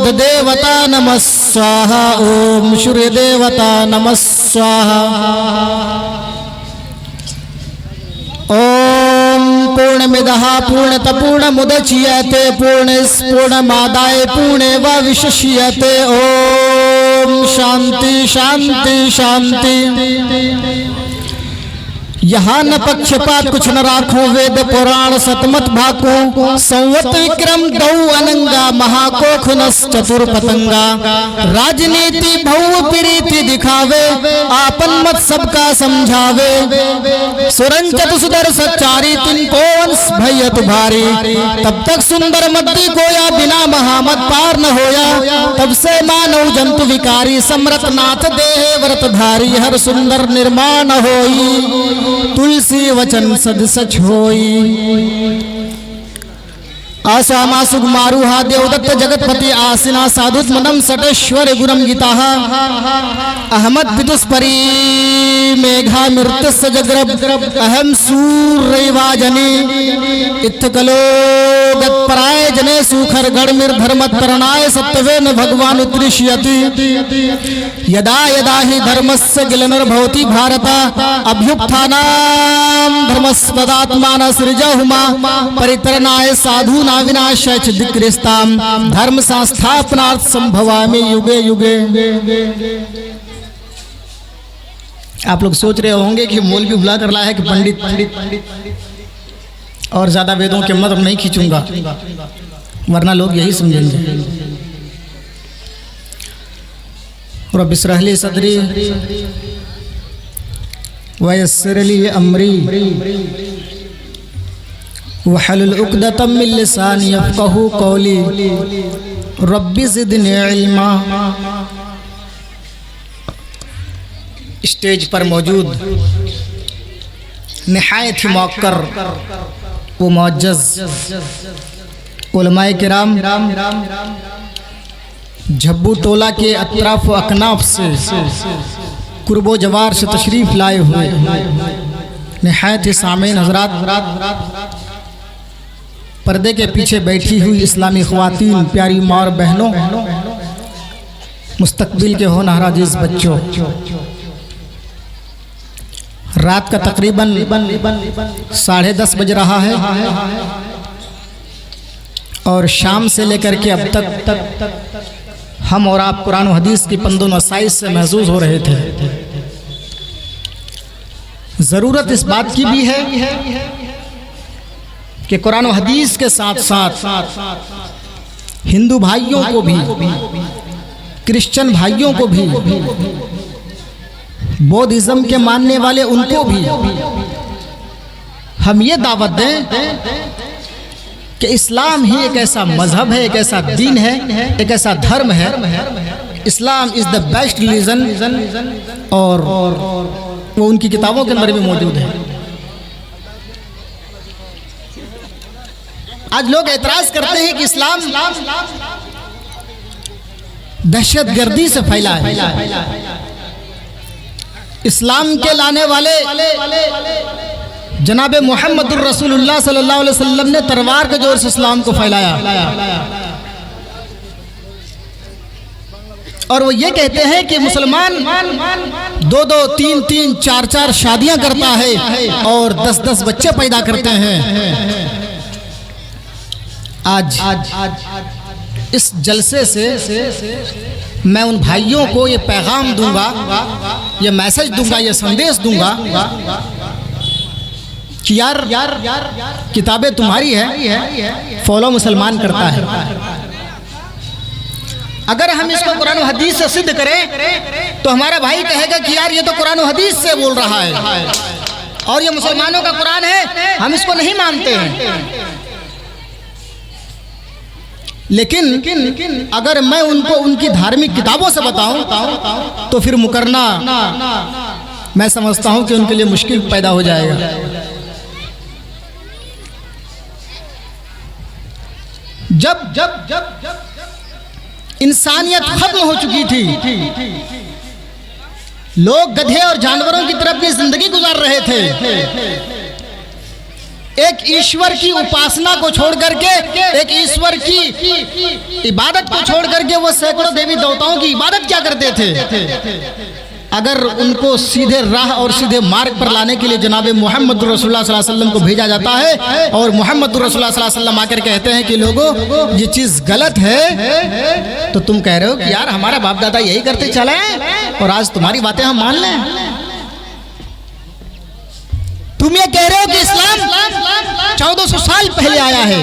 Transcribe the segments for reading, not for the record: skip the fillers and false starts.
बुद्ध देवता नमः स्वाहा, ओम सूर्य देवता नमः स्वाहा। ओम पूर्णमिदः पूर्णत पूर्णमुदच्यते पूर्णमादाय पूर्णमेवावशिष्यते। ओम शांति शांति शांति। यहाँ न पक्षपात कुछ न राखो, वेद पुराण सतमत भाको, संवत विक्रम दौ अनंगा, महाकोख नस चतुर पतंगा। राजनीति भव प्रीति दिखावे, आपन मत सबका समझावे। सुरन चतुसुदर सच्चारी, तिनको वंश भय तुम्हारी। तब तक सुंदर मद्दी कोया, बिना महामत पार न होया। तब से मानव जंतु विकारी, समरत नाथ देह व्रतधारी। हर सुंदर निर्माण होई, तुलसी वचन सद सच होई। आसामा सुगमारुहा देवदत्त जगतपति आसिना, साधुत मदम सटेश्वर गुरम गीता। अहमद विदुष्परी मेघा मृतस जग्रब, अहम सूर्यवाजनी। इत्थकलो गत्पराय जने सुखर गण धर्मत परणाय, सत्वेन भगवान उद्दृश्यति। यदा यदा हि धर्मस्य गिलनर्भवति भारत, अभ्युत्थानां धर्मस्पदात्मानः सृजहुमा। परित्रणाय साधूनां विनाशाय च दिक्रिस्ताम्, धर्म संस्थापनार्थ संभवामि युगे युगे। आप लोग सोच रहे होंगे कि मौलवी बुला कर लाया है कि पंडित, और ज्यादा वेदों के मत नहीं खींचूंगा, वरना लोग यही समझेंगे। रब्ब इश्रह ली सदरी वयस्सिर ली अमरी वहलुल उक़दतम मिन लिसानी यफ़क़हू क़ौली। रब्बि ज़िदनी इल्मा। स्टेज पर मौजूद निहायत ही मौक़र व मुअज़्ज़ज़ उलमाए किराम, झब्बू टोला के अतराफ व अकनाफ से कुर्बो जवार से तशरीफ़ लाए हुए निहायत ही सामीन हज़रात, पर्दे के पीछे बैठी हुई इस्लामी ख़वातीन, प्यारी माँ और बहनों, मुस्तकबिल के होनहार अजीज़ बच्चों, रात का तकरीबन 10:30 बज रहा है और शाम से लेकर के अब तक हम और आप कुरान और हदीस की पंदो नसाइस से महसूस हो रहे थे। ज़रूरत इस बात की भी है कि कुरान और हदीस के साथ साथ हिंदू भाइयों को भी, क्रिश्चियन भाइयों को भी, बौद्धिज्म के मानने वाले उनको भी हम ये दावत दें कि इस्लाम ही एक ऐसा मजहब है, एक ऐसा दीन है, एक ऐसा धर्म है। इस्लाम इज़ द बेस्ट रिलीजन, और वो उनकी किताबों के अंदर भी मौजूद है। आज लोग एतराज़ करते हैं कि इस्लाम दहशतगर्दी से फैला है। इस्लाम के लाने वाले जनाब मुहम्मदुर रसूलुल्लाह सल्लल्लाहु अलैहि वसल्लम ने तलवार के जोर से इस्लाम को फैलाया, और वो ये कहते हैं कि मुसलमान 2-2, 3-3, 4-4 शादियां करता है और 10-10 बच्चे पैदा करते हैं। आज इस जलसे से मैं उन भाइयों को ये पैगाम दूंगा, ये मैसेज दूंगा, ये संदेश दूंगा कि यार किताबें तुम्हारी है, फॉलो मुसलमान करता है। अगर हम इसको कुरान और हदीस से सिद्ध करें तो हमारा भाई कहेगा कि यार ये तो कुरान और हदीस से बोल रहा है और ये मुसलमानों का कुरान है, हम इसको नहीं मानते हैं। लेकिन अगर मैं उनको उनकी धार्मिक किताबों से बताऊं तो फिर मुकरना मैं समझता हूं कि उनके लिए मुश्किल पैदा हो जाएगा। जब इंसानियत खत्म हो चुकी थी, लोग गधे और जानवरों की तरह अपनी जिंदगी गुजार रहे थे, एक ईश्वर की उपासना को छोड़ करके, एक ईश्वर की इबादत को छोड़ करके वो सैकड़ों देवी देवताओं की इबादत क्या करते थे। अगर उनको सीधे राह और सीधे मार्ग पर लाने के लिए जनाब मोहम्मद रसूलुल्लाह सल्लल्लाहु अलैहि वसल्लम को भेजा जाता है और मोहम्मद रसूलुल्लाह सल्लल्लाहु अलैहि वसल्लम आकर कहते हैं कि लोगों ये चीज़ गलत है, तो तुम कह रहे हो कि यार हमारा बाप दादा यही करते चले और आज तुम्हारी बातें हम मान लें। तुम ये कह रहे हो कि इस्लाम 1400 साल पहले आया है,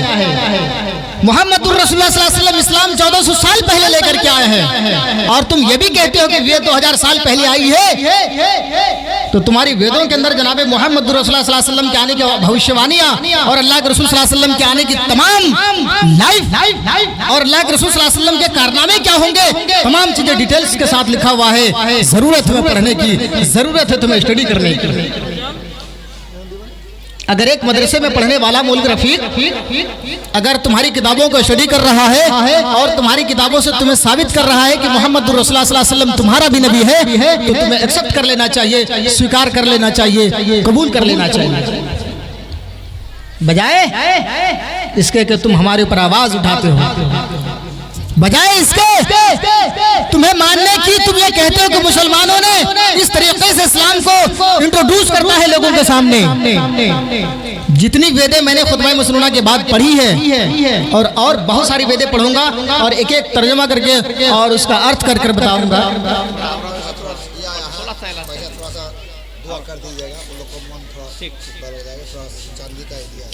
मोहम्मद रसूलुल्लाह सल्लल्लाहु अलैहि वसल्लम इस्लाम 1400 साल पहले लेकर के आए हैं, और तुम ये भी कहते हो कि वेद 2000 साल पहले आई है। तो तुम्हारी वेदों के अंदर जनाब मोहम्मद रसूलुल्लाह सल्लल्लाहु अलैहि वसल्लम के आने की भविष्यवाणियां और अल्लाह के रसूल सल्लल्लाहु अलैहि वसल्लम के आने की तमाम लाइफ और अल्लाह के रसूल सल्लल्लाहु अलैहि वसल्लम के कारनामे क्या होंगे, तमाम चीजें डिटेल्स के साथ लिखा हुआ है। जरूरत है पढ़ने की, जरूरत है तुम्हें स्टडी करने की। अगर एक मदरसे में पढ़ने वाला मौलवी रफीक अगर तुम्हारी किताबों को स्टडी कर रहा है और तुम्हारी किताबों से तुम्हें साबित कर रहा है कि मोहम्मद रसूलुल्लाह सल्लल्लाहु अलैहि वसल्लम तुम्हारा भी नबी है, तो तुम्हें एक्सेप्ट कर लेना चाहिए, स्वीकार कर लेना चाहिए, कबूल कर लेना चाहिए, बजाय इसके कि तुम हमारे ऊपर आवाज उठाते हो, बजाय इसके तुम्हें मानने की। तुम ये कहते हो कि मुसलमानों ने इस तरीके से इस्लाम को इंट्रोड्यूस करता है लोगों के सामने। जितनी वेदें मैंने खुतबा मसनूना के बाद पढ़ी है और बहुत सारी वेदें पढ़ूंगा और एक एक तर्जुमा करके और उसका अर्थ कर कर बताऊंगा।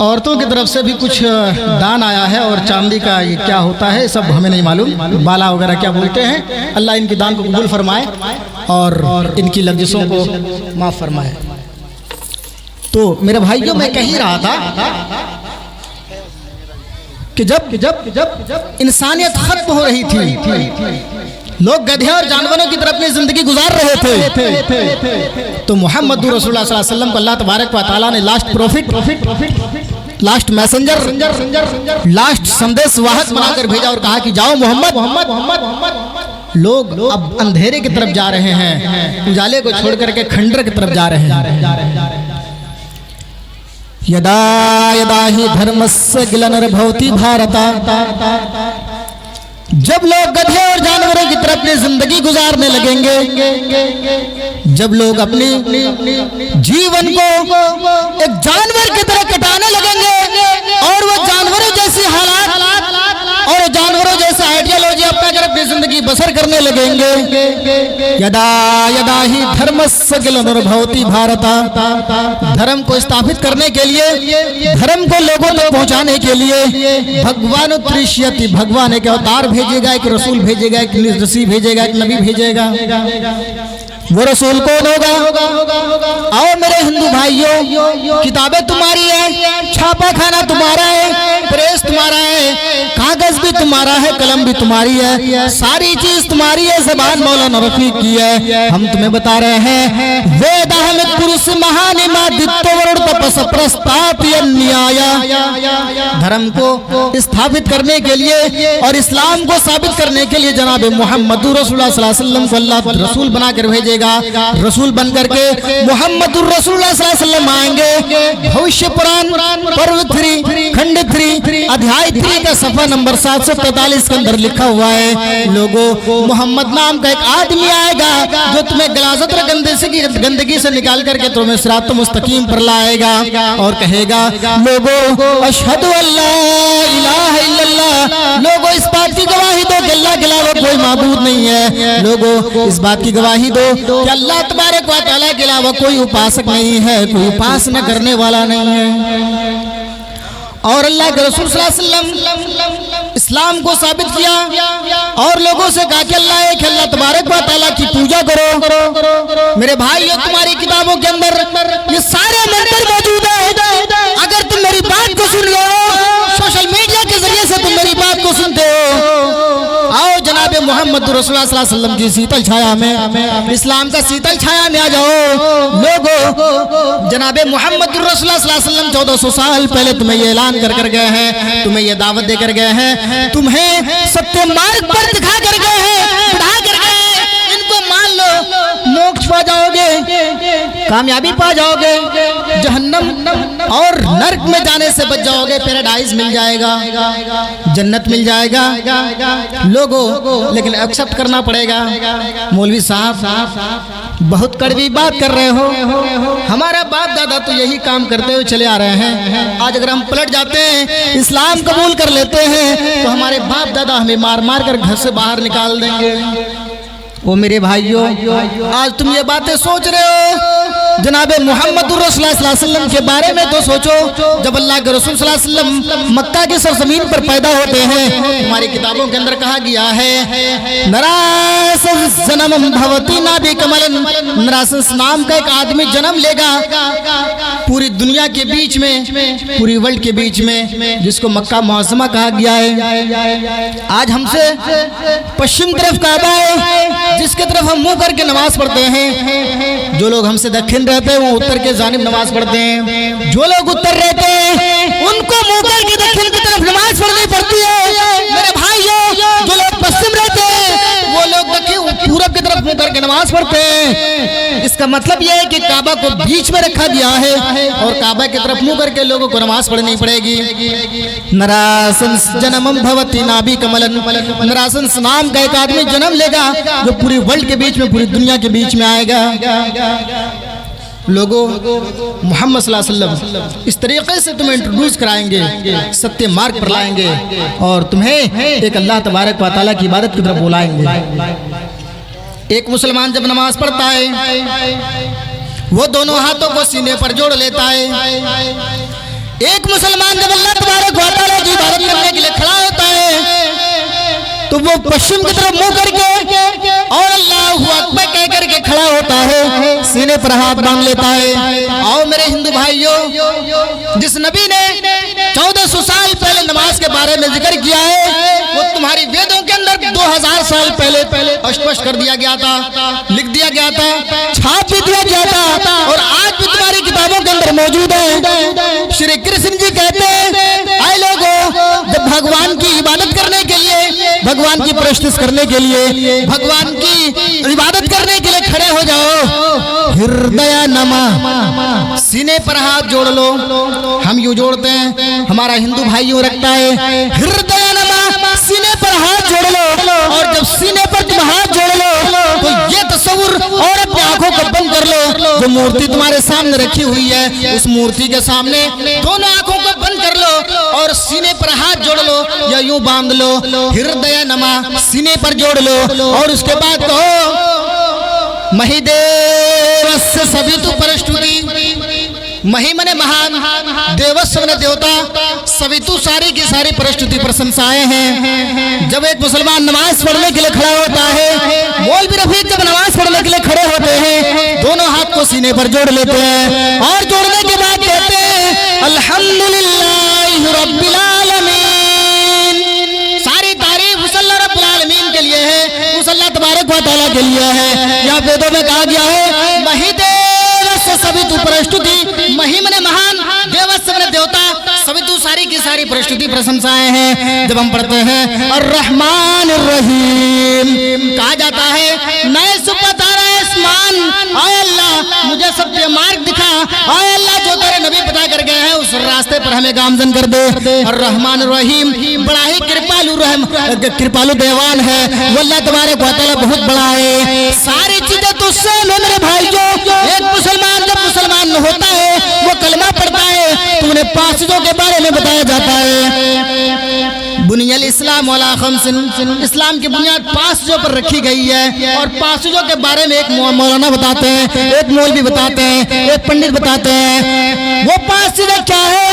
औरतों की तरफ से भी कुछ दान आया है और चांदी का ये क्या होता है सब हमें नहीं मालूम, बाला वगैरह क्या बोलते हैं। अल्लाह इनकी दान को कबूल फरमाए और इनकी लफ्ज़ों को माफ़ फरमाए। तो मेरे भाइयों, मैं कह ही रहा था कि जब इंसानियत खत्म हो रही थी, लोग गधे और जानवरों की तरफ अपनी जिंदगी गुजार रहे थे, तो मोहम्मद रसूलुल्लाह सल्लल्लाहु अलैहि वसल्लम को अल्लाह तबारक व तआला ने last profit, last messenger, last संदेश वाहक बनाकर भेजा और कहा कि जाओ मोहम्मद। लोग अब अंधेरे की तरफ जा रहे हैं, उजाले को छोड़ करके खंडर की तरफ जा रहे हैं। यदा यदा हि धर्मस्य ग्लानिर्भवति भारत, जब लोग गधे और जानवरों की तरफ अपनी जिंदगी गुजारने लगेंगे, जब लोग अपनी जीवन को एक जानवर की तरह कटाने लगेंगे और वो जानवरों जैसी हालात और जानवरों जैसे आइडियोलॉजी अपना कर अपनी जिंदगी बसर करने लगेंगे। यदा यदा ही धर्मस्य ग्लानिर्भवति भारत, धर्म को स्थापित करने के लिए, धर्म को लोगों तक पहुंचाने के लिए भगवान उत्तरिष्यति, भगवान एक अवतार भेजेगा, एक रसूल भेजेगा, एक ऋषि भेजेगा, एक नबी भेजेगा। वो रसूल कौन होगा? आओ मेरे हिंदू भाइयों, किताबें तुम्हारी है, छापा खाना तुम्हारा है, प्रेस तुम्हारा है, कागज भी तुम्हारा है, कलम भी तुम्हारी है, सारी चीज तुम्हारी है, जबान मौलाना रफीक की है। हम तुम्हें बता रहे हैं वेदाहमिक पुरुष महानिमादित्य वरुण तपस प्रस्ताप न्याय, धर्म को स्थापित करने के लिए और इस्लाम को साबित करने के लिए जनाब मोहम्मद रसूलुल्लाह सल्लल्लाहु अलैहि वसल्लम को अल्लाह रसूल बनाकर भेजेगा। रसूल बन करके मोहम्मद रसूलुल्लाह सल्लल्लाहु अलैहि वसल्लम आएंगे। भविष्य पुराण पर्व 3 खंड 3 अध्याय 3 का सफा नंबर 743 के अंदर लिखा हुआ है, लोगों मोहम्मद नाम का एक आदमी आएगा जो तुम्हें गलाजत और गंदगी से निकाल करके तुम्हें सिरात मुस्तकीम पर लाएगा और कहेगा लोगों अशहदु अल्ला इलाहा इल्लल्लाह, लोगों इस बात की गवाही दो कि अल्लाह के अलावा कोई माबूद नहीं है, लोगों इस बात की गवाही दो कि अल्लाह तबारक व तआला के अलावा कोई उपासक नहीं है, कोई उपासना करने वाला नहीं है। और अल्लाह के रसूल सल्लल्लाहु अलैहि वसल्लम इस्लाम को साबित किया और लोगों से कहा कि अल्लाह एक, अल्लाह तबारक व तआला की पूजा करो। मेरे भाई, तुम्हारी किताबों के अंदर ये सारे मंत्र मौजूद है। अगर तुम मेरी बात को सुन लो, सोशल मीडिया के जरिए से तुम मेरी बात को सुनते हो, आओ जनाब मोहम्मद रसूलुल्लाह सल्लल्लाहु अलैहि वसल्लम की शीतल छाया में, इस्लाम का शीतल छाया में आ जाओ। लोगों जनाब मोहम्मद रसूलुल्लाह सल्लल्लाहु अलैहि वसल्लम 1400 साल पहले तुम्हें ये ऐलान कर गए हैं, तुम्हें ये दावत देकर गए हैं, तुम्हें सत्य मार्ग पर दिखा कर गए हैं, बढ़ा कर गए हैं। इनको मान लो, मोक्ष पा जाओगे, कामयाबी पा जाओगे, जहन्नम और नर्क में जाने से बच जाओगे, पैराडाइज मिल जाएगा, जन्नत मिल जाएगा। लोगों लेकिन एक्सेप्ट करना पड़ेगा। मौलवी साहब बहुत कड़वी बात कर रहे हो, हमारा बाप दादा तो यही काम करते हुए चले आ रहे हैं। आज अगर हम पलट जाते हैं, इस्लाम कबूल कर लेते हैं, तो हमारे बाप दादा हमें मार मार कर घर से बाहर निकाल देंगे। ओ मेरे भाइयों, आज तुम ये बातें सोच रहे हो, जनाबे मोहम्मद रसूलुल्लाह सल्लल्लाहु अलैहि वसल्लम के बारे में तो सोचो। जब अल्लाह के रसूल सल्लल्लाहु अलैहि वसल्लम मक्का की सरजमीन पर पैदा होते हैं, हमारी किताबों के अंदर कहा गया है नरासस जन्मम भवति नाभि कमलन, नरासस नाम का एक आदमी जन्म लेगा पूरी दुनिया के बीच में, पूरी वर्ल्ड के बीच में, जिसको मक्का मुअज़्ज़मा कहा गया है। आज हमसे पश्चिम तरफ काबा है, जिसके तरफ हम मुंह करके नमाज पढ़ते हैं। जो लोग हमसे दक्षिण रहते हैं वो उत्तर के जानिब नमाज पढ़ते हैं। जो लोग उत्तर रहते हैं उनको मुंह करके दक्षिण की तरफ नमाज पढ़नी पड़ती है। मेरे भाइयों, जो लोग पश्चिम रहते हैं वो लोग दक्षिण पूरब की तरफ मुंह करके नमाज पढ़ते हैं। इसका मतलब यह है कि काबा को बीच में रखा गया है और काबा की तरफ मुंह करके लोगों को नमाज पढ़नी पड़ेगी। नरासन जन्मम भवति नाभि कमलन, नरासन नाम का एक आदमी जन्म लेगा जो पूरी वर्ल्ड के बीच में, पूरी दुनिया के बीच में आएगा। लोगों, मोहम्मद सल्लल्लाहु अलैहि वसल्लम इस तरीके से तुम्हें इंट्रोड्यूस कराएंगे, सत्य मार्ग पर लाएंगे और तुम्हें एक अल्लाह तबारक व तआला की इबादत की तरफ बुलाएंगे। एक मुसलमान जब नमाज पढ़ता है वो दोनों हाथों को सीने पर जोड़ लेता है। एक मुसलमान जब अल्लाह तबारक व तआला की इबादत करने के लिए खड़ा होता है तो वो पश्चिम की तरफ मुंह करके और अल्लाहु अकबर कह करके खड़ा होता है, सीने पर हाथ बांध लेता है। आओ मेरे हिंदू भाइयों, जिस नबी ने 1400 साल पहले नमाज के बारे में जिक्र किया है, वो तुम्हारी वेदों के अंदर 2000 साल पहले स्पष्ट कर दिया गया था, लिख दिया गया था, छाप भी दिया गया था और आज भी तुम्हारी किताबों के अंदर मौजूद है। श्री कृष्ण जी कहते हैं, आए लोगों, जब भगवान की इबादत करने के लिए, भगवान की प्रस्तुत करने के लिए, भगवान की इबादत करने के लिए खड़े हो जाओ, हृदय नमा, सीने पर हाथ जोड़ लो। हम यूं जोड़ते हैं, हमारा हिंदू भाई यूं रखता है, हृदय नमा, सीने पर हाथ जोड़ लो। और जब सीने पर तुम हाथ जोड़ लो तो ये तस्वीर और अपनी आंखों को बंद कर लो। जो मूर्ति तुम्हारे सामने रखी हुई है, उस मूर्ति के सामने दोनों आंखों को बंद कर लो और सीने पर हाथ जोड़ लो या यूं बांध लो, हृदय नमा, सीने पर जोड़ लो। और उसके बाद कहो महिदेवस्य सवितु परस्तुति, मही मने महान, देवस्व ने देवता, सवितु सारी की सारी परस्तुति प्रशंसाएं हैं। जब एक मुसलमान नमाज पढ़ने के लिए खड़ा होता है, मौलवी रफीक जब नमाज पढ़ने के लिए खड़े होते हैं, दोनों हाथ को सीने पर जोड़ लेते हैं और जोड़ने के बाद कहते हैं अल्हम्दुलिल्लाहि रब्बिल आलमीन। सारी तारीफ उस अल्लाह रब्बुल आलमीन के लिए है, उस अल्लाह तबारक व तआला के लिए है। यहाँ वेदों में कहा गया है महिदेवस्य सवितु परस्तुति, मही मने महान, देवस्व ने देवता, सवितु सारी की सारी परस्तुति प्रशंसाएं हैं। जब हम पढ़ते हैं अर्रहमान अर्रहीम, कहा जाता है नए सुबह तारा आसमान, आए अल्लाह मुझे सत्य मार्ग दिखा, आए अल्लाह जो तेरे नबी बता कर गए हैं उस रास्ते पर हमें गामजन कर दे। अर्रहमान अर्रहीम, बड़ा ही कृपालु देवान है वो अल्लाह तबारक व तआला, बहुत बड़ा है। सारी चीजें तो सेम है मेरे भाइयों। एक मुसलमान जब मुसलमान होता है वो कलमा पढ़ता है तो उन्हें 5 चीजों के बारे में बताया जाता है। बुनियल इस्लाम वाला खमसिन, इस्लाम की बुनियाद 5 चीजों पर रखी गई है और 5 चीजों के बारे में एक मौलाना बताते हैं, एक मौलवी बताते हैं, एक पंडित बताते हैं। वो 5 चीजें क्या है?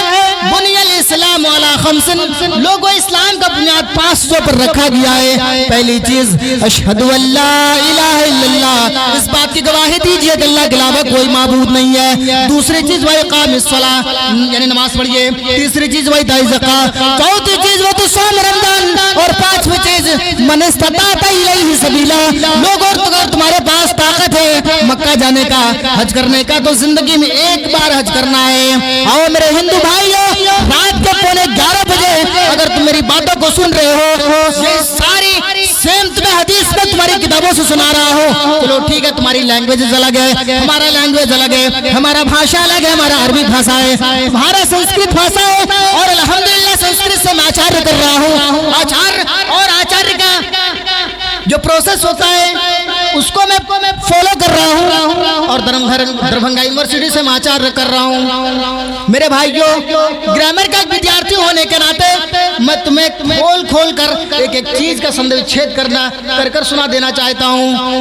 बुनियल इस्लाम वाला खमसिन, लोगों इस्लाम का बुनियाद 5 चीजों पर रखा गया है। पहली चीज अशहदु अल्ला इलाहा इल्लल्लाह, इस बात की गवाही दीजिए कि अल्लाह के अलावा कोई माबूद नहीं है। दूसरी चीज वह इकामिस सलाह, यानी नमाज पढ़िए। तीसरी चीज वह इताई ज़कात। चौथी चीज वो तो सोम रमजान। और 5वीं चीज मन इस्तताअ इलैहि सबीला, लोगों अगर तुम्हारे पास ताकत है मक्का जाने का, हज करने का, तो जिंदगी में एक बार हज करना है। आओ मेरे हिंदू भाइयों, रात के 11:15 बजे अगर तुम मेरी बातों को सुन रहे हो, ये सारी सेम तुम्हें हदीस में तुम्हारी किताबों से सुना रहा हूँ। चलो ठीक है, तुम्हारी लैंग्वेज अलग है, हमारा लैंग्वेज अलग है, हमारा भाषा अलग है, हमारा अरबी भाषा है, हमारा संस्कृत भाषा है। और अल्हम्दुलिल्लाह संस्कृत से मैं आचार्य कर रहा हूँ। आचार्य और आचार्य का जो प्रोसेस होता है उसको मैं फॉलो कर रहा हूँ। और दरभंगा यूनिवर्सिटी से मैं आचार्य कर रहा हूँ। मेरे भाइयों, ग्रामर का विद्यार्थी होने के नाते मैं तुम्हें खोल कर एक एक चीज का संदेश छेद कर सुना देना चाहता हूँ।